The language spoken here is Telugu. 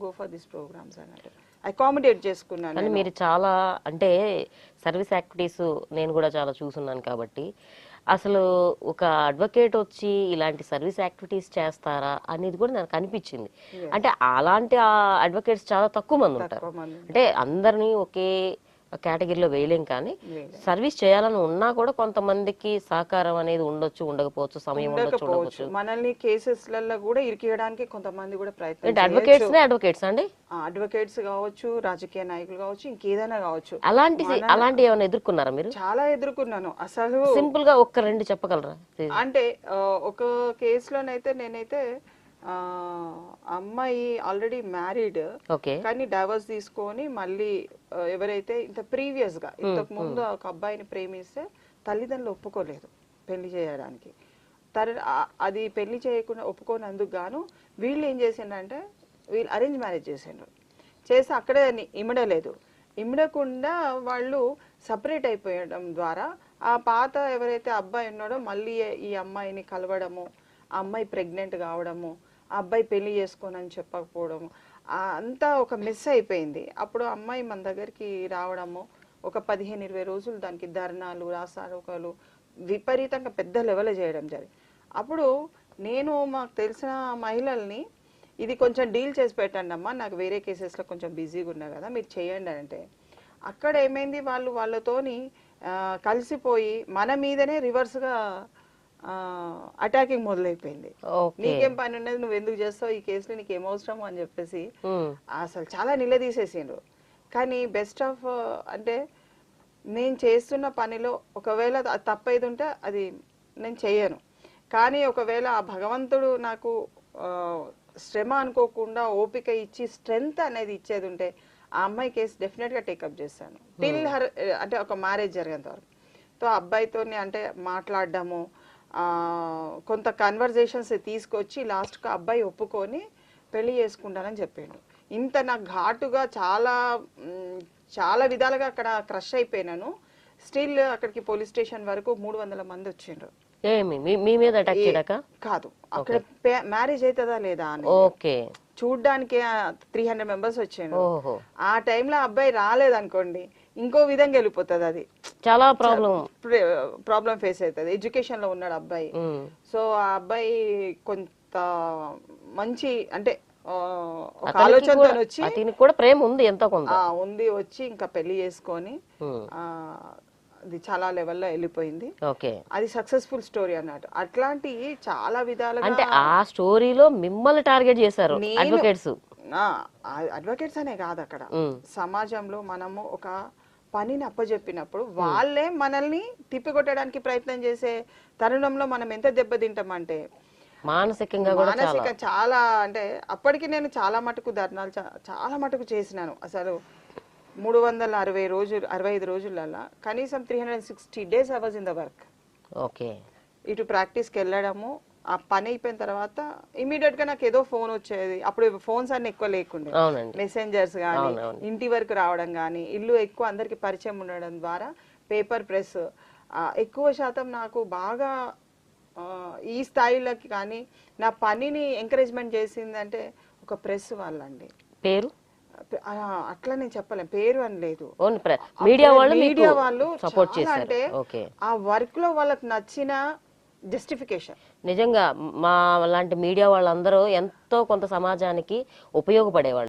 గో ఫర్ దిస్ ప్రోగ్రామ్స్ అన్నట్టు అకామిడేట్ చేసుకున్నాను. కానీ మీరు చాలా అంటే సర్వీస్ యాక్టివిటీస్ నేను కూడా చాలా చూసున్నాను కాబట్టి అసలు ఒక అడ్వకేట్ వచ్చి ఇలాంటి సర్వీస్ యాక్టివిటీస్ చేస్తారా అనేది కూడా నాకు అనిపించింది. అంటే అలాంటి అడ్వకేట్స్ చాలా తక్కువ మంది ఉంటారు. అంటే అందరినీ ఒకే కేటగిరీలో వేయలేం, కానీ సర్వీస్ చేయాలని ఉన్నా కూడా కొంతమందికి సహకారం అనేది ఉండొచ్చు, ఉండకపోవచ్చు, సమయం ఉండొచ్చు. మనల్ని కేసెస్లలో కూడా ఇరికియడానికి కొంతమంది కూడా ప్రయత్నం అడ్వకేట్స్ అండి, అడ్వకేట్స్ కావచ్చు, రాజకీయ నాయకులు కావచ్చు, ఇంకేదైనా కావచ్చు. అలాంటి ఏమైనా ఎదుర్కొన్నారా మీరు? చాలా ఎదుర్కొన్నాను. అసలు సింపుల్ గా ఒక్క రెండు చెప్పగలరా? అంటే ఒక కేసులోనైతే నేనైతే అమ్మాయి ఆల్రెడీ మ్యారీడ్, కానీ డైవర్స్ తీసుకొని మళ్ళీ ఎవరైతే ప్రీవియస్ గా ఇంతకు ముందు ఒక అబ్బాయిని ప్రేమిస్తే తల్లిదండ్రులు ఒప్పుకోలేదు పెళ్లి చేయడానికి. అది పెళ్లి చేయకుండా ఒప్పుకోనందుకు గాను వీళ్ళు ఏం చేసిండ్రంటే వీళ్ళు అరేంజ్ మ్యారేజ్ చేసిండ్రు. చేసి అక్కడే ఇమ్మడలేదు. ఇమ్మడకుండా వాళ్ళు సపరేట్ అయిపోయడం ద్వారా ఆ పాత ఎవరైతే అబ్బాయి ఉన్నాడో మళ్ళీ ఈ అమ్మాయిని కలవడము, ఆ అమ్మాయి ప్రెగ్నెంట్ కావడము, ఆ అబ్బాయి పెళ్లి చేసుకోనని చెప్పకపోవడము, అంతా ఒక మిస్ అయిపోయింది. అప్పుడు అమ్మాయి మన దగ్గరికి రావడము, ఒక 15-20 రోజులు దానికి ధర్నాలు, రాస్తారోకాలు విపరీతంగా పెద్ద లెవెల్ చేయడం జరిగింది. అప్పుడు నేను మాకు తెలిసిన మహిళల్ని ఇది కొంచెం డీల్ చేసి పెట్టండి అమ్మా, నాకు వేరే కేసెస్లో కొంచెం బిజీగా ఉన్నా కదా మీరు చేయండి అంటే, అక్కడ ఏమైంది వాళ్ళతోని కలిసిపోయి మన మీదనే రివర్స్గా అటాకింగ్ మొదలైపోయింది. నీకేం పని ఉన్నది, నువ్వు ఎందుకు చేస్తావు ఈ కేసులో, నీకు ఏం అవసరం అని చెప్పేసి అసలు చాలా నిలదీసేసిండ్రు. కానీ బెస్ట్ ఆఫ్ అంటే నేను చేస్తున్న పనిలో ఒకవేళ తప్పేది ఉంటే అది నేను చెయ్యను, కానీ ఒకవేళ ఆ భగవంతుడు నాకు శ్రమ అనుకోకుండా ఓపిక ఇచ్చి స్ట్రెంగ్త్ అనేది ఇచ్చేది ఉంటే ఆ అమ్మాయి కేసు డెఫినెట్ గా టేకప్ చేస్తాను టిల్ హర్ అంటే ఒక మ్యారేజ్ జరిగేంత వరకు. తో అబ్బాయితో అంటే మాట్లాడడము, కొంత కన్వర్జేషన్స్ తీసుకొచ్చి లాస్ట్గా అబ్బాయి ఒప్పుకొని పెళ్లి చేసుకుంటానని చెప్పిండు. ఇంత నాకు ఘాటుగా చాలా విధాలుగా అక్కడ క్రష్ అయిపోయినాను. స్టిల్ అక్కడికి పోలీస్ స్టేషన్ వరకు 300 మంది వచ్చిండ్రు. కాదు, అక్కడ మ్యారేజ్ అవుతుందా లేదా అని చూడ్డానికి 300 మెంబర్స్ వచ్చిండ్రు. ఆ టైంలో అబ్బాయి రాలేదనుకోండి ఇంకో విధంగా వెళ్ళిపోతుంది, అది చాలా ప్రాబ్లం ఫేస్ అవుతుంది. ఎడ్యుకేషన్ లో ఉన్నాడు అబ్బాయి. సో ఆ అబ్బాయి కొంత మంచి అంటే ఆలోచనతో వచ్చి కూడా ప్రేమ ఉంది, ఎంతో ఉంది, వచ్చి ఇంకా పెళ్లి చేసుకొని అది చాలా లెవెల్లో వెళ్ళిపోయింది. అది సక్సెస్ఫుల్ స్టోరీ అన్నట్టు. అట్లాంటి చాలా విధాలుగా అంటే ఆ స్టోరీలో మిమ్మల్ని టార్గెట్ చేశారు అడ్వకేట్స్ అనే కాదు, అక్కడ సమాజంలో మనము ఒక పనిని అప్పజెప్పినప్పుడు వాళ్ళే మనల్ని తిప్పికొట్టడానికి ప్రయత్నం చేసే తరుణంలో మనం ఎంత దెబ్బతింటామంటే మానసికంగా చాలా అంటే అప్పటికి నేను చాలా మటుకు ధర్నాలు చాలా మటుకు చేసినాను. అసలు 365 రోజులలో కనీసం 360 days I was in the work. ఇటు ప్రాక్టీస్కి వెళ్ళడము, ఆ పని అయిపోయిన తర్వాత ఇమీడియట్ గా నాకు ఏదో ఫోన్ వచ్చేది. అప్పుడు ఫోన్స్ అన్ని ఎక్కువ లేకుండే, మెసెంజర్స్ కానీ ఇంటి వరకు రావడం కానీ, ఇల్లు ఎక్కువ అందరికి పరిచయం ఉండడం ద్వారా పేపర్ ప్రెస్ ఎక్కువ శాతం నాకు బాగా ఈ స్థాయిలోకి కానీ నా పనిని ఎంకరేజ్మెంట్ చేసిందంటే ఒక ప్రెస్ వాళ్ళండి. పేరు అట్లా నేను చెప్పలేం, పేరు అని లేదు, మీడియా వాళ్ళు అంటే ఆ వర్క్ లో వాళ్ళకి నచ్చిన జస్టిఫికేషన్. నిజంగా మా లాంటి మీడియా వాళ్ళందరూ ఎంతో కొంత సమాజానికి ఉపయోగపడేవాళ్ళు.